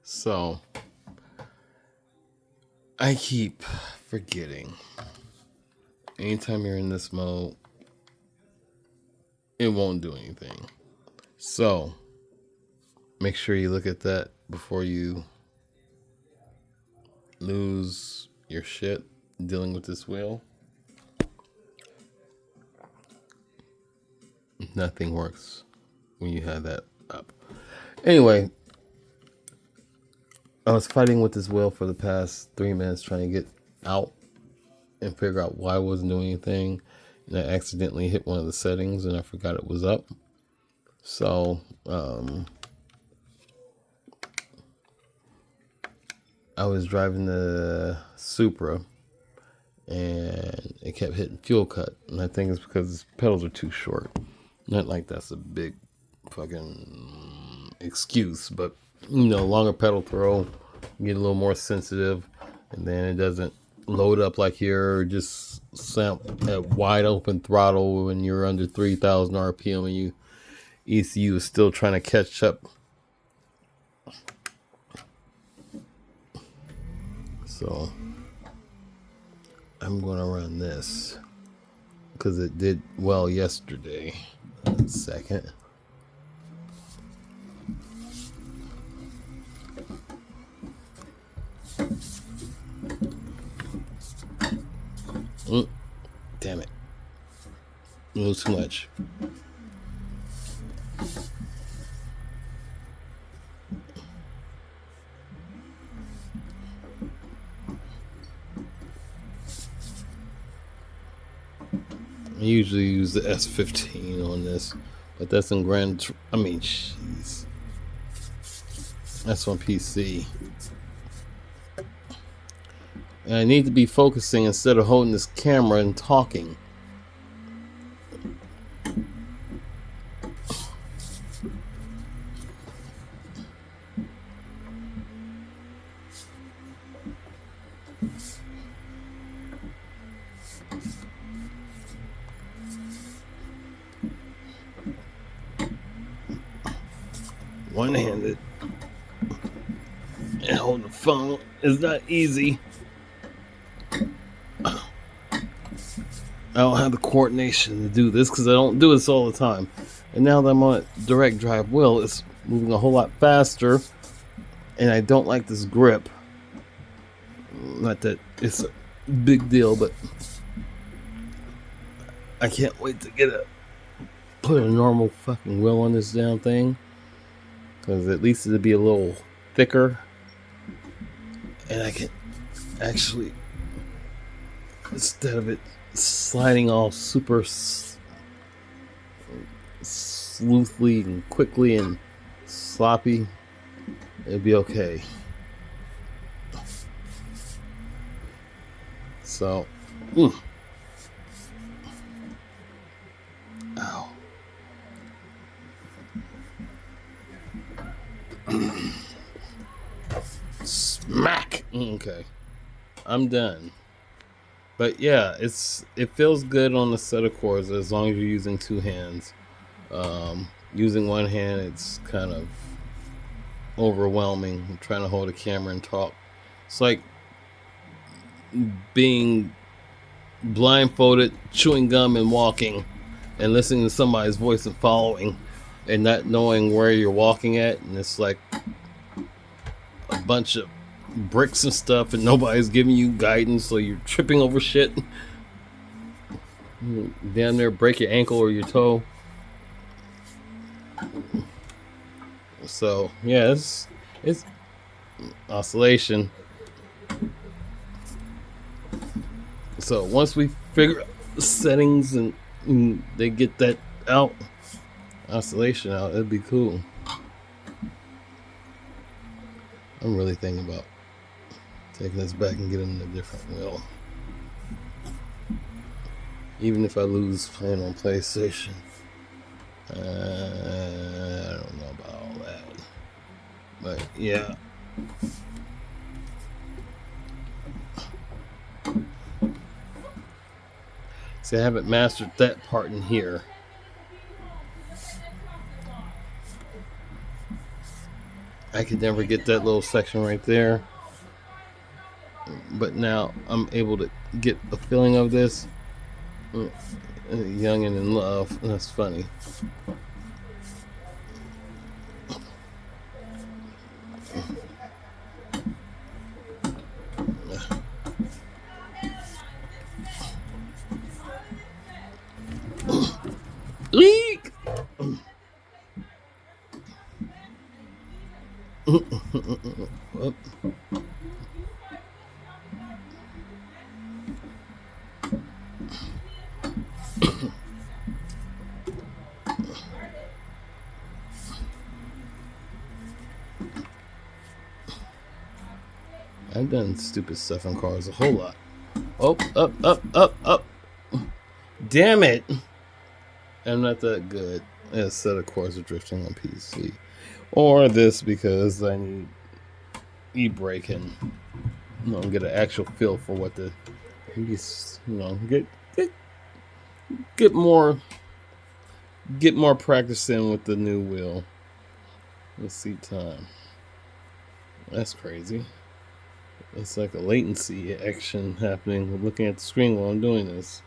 So I keep forgetting. Anytime you're in this mode, it won't do anything. So make sure you look at that before you lose your shit dealing with this wheel. Nothing works when you have that up. Anyway, I was fighting with this wheel for the past 3 minutes trying to get out and figure out why I wasn't doing anything. And I accidentally hit one of the settings and I forgot it was up. So, I was driving the Supra and it kept hitting fuel cut. And I think it's because its pedals are too short. Not like that's a big fucking excuse, but longer pedal throw, get a little more sensitive, and then it doesn't load up like you're just at wide open throttle when you're under 3,000 RPM and ECU is still trying to catch up. So I'm going to run this because it did well yesterday. Second. Damn it. A little too much. I usually use the S15 on this, but that's in jeez. That's on PC. And I need to be focusing instead of holding this camera and talking. One-handed and holding the phone is not easy. I don't have the coordination to do this because I don't do this all the time. And now that I'm on a direct drive wheel, it's moving a whole lot faster. And I don't like this grip. Not that it's a big deal, but I can't wait to put a normal fucking wheel on this damn thing. Because at least it'll be a little thicker. And I can actually, instead of it sliding all super smoothly and quickly and sloppy, it'll be okay. So, ow. Smack. Okay, I'm done. But yeah, it feels good on the Assetto Corsa as long as you're using two hands. Using one hand, it's kind of overwhelming. I'm trying to hold a camera and talk. It's like being blindfolded, chewing gum and walking, and listening to somebody's voice and following, and not knowing where you're walking at. And it's like a bunch of bricks and stuff and nobody's giving you guidance, so you're tripping over shit. Down there, break your ankle or your toe. So yeah, it's oscillation. So once we figure out the settings and they get that oscillation out, it'd be cool. I'm really thinking about taking this back and getting a different wheel. Even if I lose playing on PlayStation. I don't know about all that. But yeah. See, I haven't mastered that part in here. I could never get that little section right there, but now I'm able to get a feeling of this. Young and in love. That's funny. Leak. I've done stupid stuff in cars a whole lot. Oh, up. Damn it. I'm not that good at Assetto Corsa drifting on PC. Or this because I need e-brake and get an actual feel for what the get more practice in with the new wheel. Let's see time. That's crazy. It's like a latency action happening looking at the screen while I'm doing this.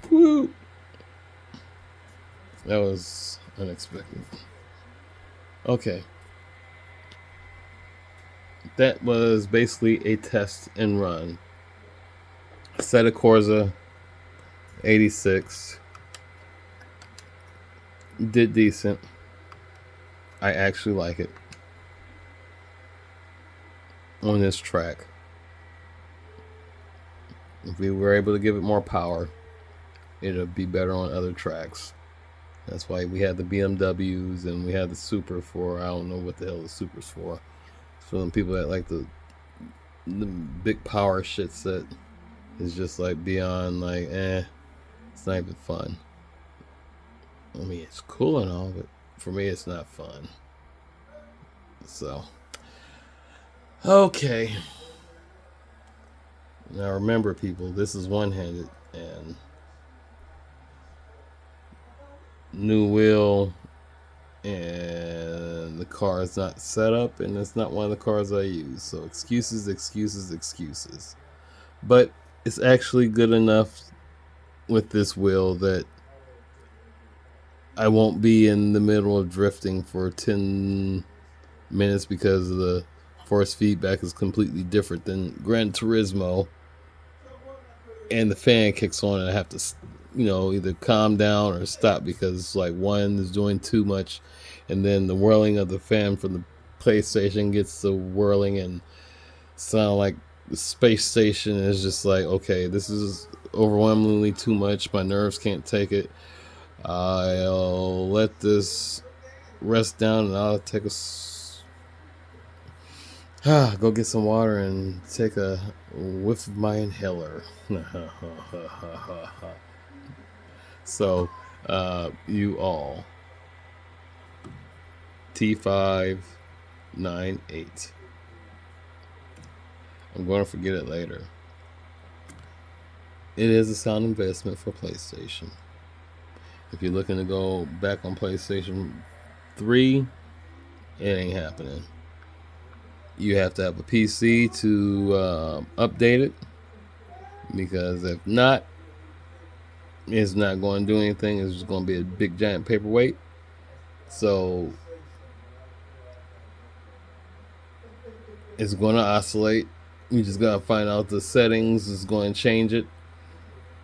Woo! That was unexpected. Okay. That was basically a test and run. Assetto Corsa 86. Did decent. I actually like it on this track. If we were able to give it more power, it'll be better on other tracks. That's why we had the BMWs and we had the Super for, I don't know what the hell the Super's for. So them people that like the big power shits that is just like beyond like, it's not even fun. I mean, it's cool and all, but for me, it's not fun. So, okay. Now remember, people, this is one-handed and new wheel, and the car is not set up, and it's not one of the cars I use. So excuses. But it's actually good enough with this wheel that I won't be in the middle of drifting for 10 minutes because the force feedback is completely different than Gran Turismo, and the fan kicks on and I have to either calm down or stop because like one is doing too much, and then the whirling of the fan from the PlayStation gets the whirling and sound like the space station is just like, okay, this is overwhelmingly too much. My nerves can't take it. I'll let this rest down and I'll take go get some water and take a whiff of my inhaler. So, you all, T598. I'm going to forget it later. It is a sound investment for PlayStation. If you're looking to go back on PlayStation 3, it ain't happening. You have to have a PC to update it, because if not, it's not going to do anything. It's just going to be a big giant paperweight. So it's going to oscillate. You just got to find out the settings. It's going to change it.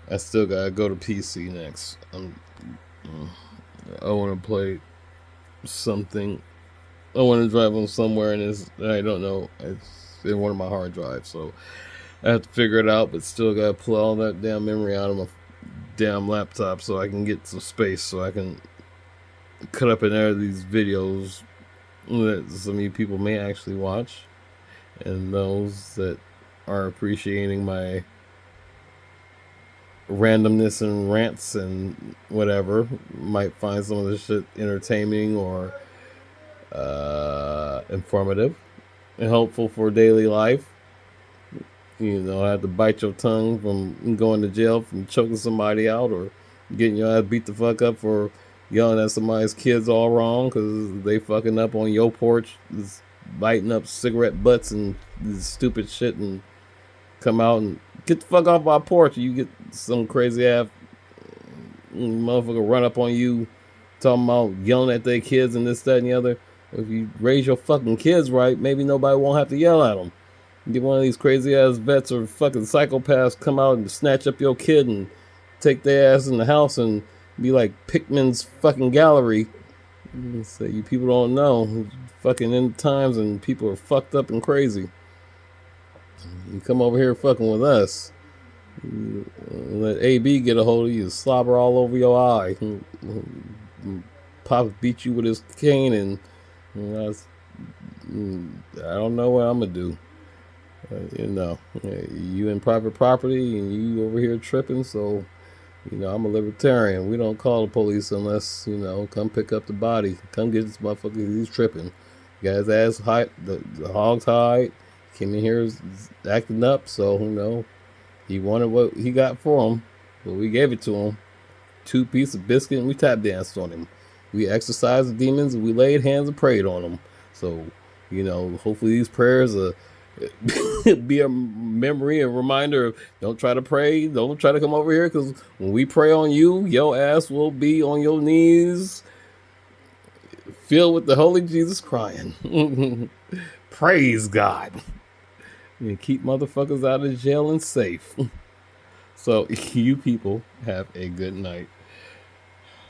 I still got to go to PC next. I want to play something. I want to drive them somewhere, and I don't know. It's in one of my hard drives, so I have to figure it out. But still got to pull all that damn memory out of my damn laptop so I can get some space, so I can cut up and edit these videos that some of you people may actually watch, and those that are appreciating my randomness and rants and whatever might find some of this shit entertaining or informative and helpful for daily life. I have to bite your tongue from going to jail from choking somebody out or getting your ass beat the fuck up for yelling at somebody's kids all wrong because they fucking up on your porch, just biting up cigarette butts and this stupid shit, and come out and get the fuck off my porch. You get some crazy ass motherfucker run up on you, talking about yelling at their kids and this, that, and the other. If you raise your fucking kids right, maybe nobody won't have to yell at them. Get one of these crazy ass vets or fucking psychopaths come out and snatch up your kid and take their ass in the house and be like Pikmin's fucking gallery. So you people don't know, fucking end times and people are fucked up and crazy. You come over here fucking with us, let AB get a hold of you, slobber all over your eye, Pop beat you with his cane, and I don't know what I'm gonna do. You in private property and you over here tripping, so I'm a libertarian. We don't call the police unless come pick up the body, come get this motherfucker. He's tripping. Got his ass high, the hog's hide. Came in here acting up, so he wanted what he got for him, but we gave it to him. 2 pieces of biscuit, and we tap danced on him. We exorcised the demons, and we laid hands and prayed on them. So hopefully these prayers be a memory and reminder of don't try to pray, don't try to come over here, because when we pray on you, your ass will be on your knees filled with the Holy Jesus crying. Praise God. And keep motherfuckers out of jail and safe. So you people have a good night.